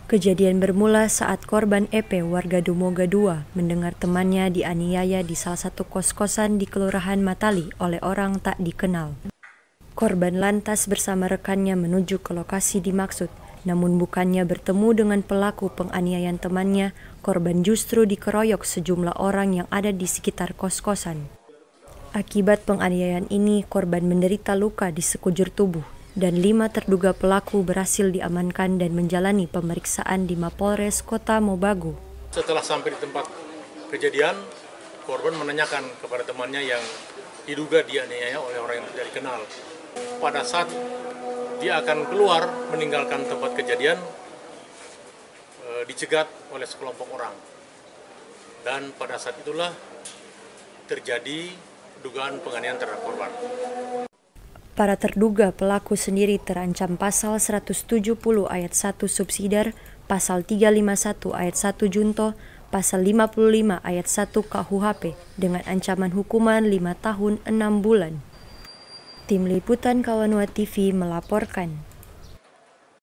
Kejadian bermula saat korban EP warga Dumoga 2 mendengar temannya dianiaya di salah satu kos-kosan di Kelurahan Matali oleh orang tak dikenal. Korban lantas bersama rekannya menuju ke lokasi dimaksud, namun bukannya bertemu dengan pelaku penganiayaan temannya, korban justru dikeroyok sejumlah orang yang ada di sekitar kos-kosan. Akibat penganiayaan ini, korban menderita luka di sekujur tubuh, dan 5 terduga pelaku berhasil diamankan dan menjalani pemeriksaan di Mapolres Kota Mobagu. Setelah sampai di tempat kejadian, korban menanyakan kepada temannya yang diduga dianiaya oleh orang yang tidak dikenal. Pada saat dia akan keluar meninggalkan tempat kejadian, dicegat oleh sekelompok orang. Dan pada saat itulah terjadi dugaan penganiayaan terhadap korban. Para terduga pelaku sendiri terancam pasal 170 ayat 1 subsidiar, pasal 351 ayat 1 junto, pasal 55 ayat 1 KUHP dengan ancaman hukuman 5 tahun 6 bulan. Tim Liputan Kawanua TV melaporkan.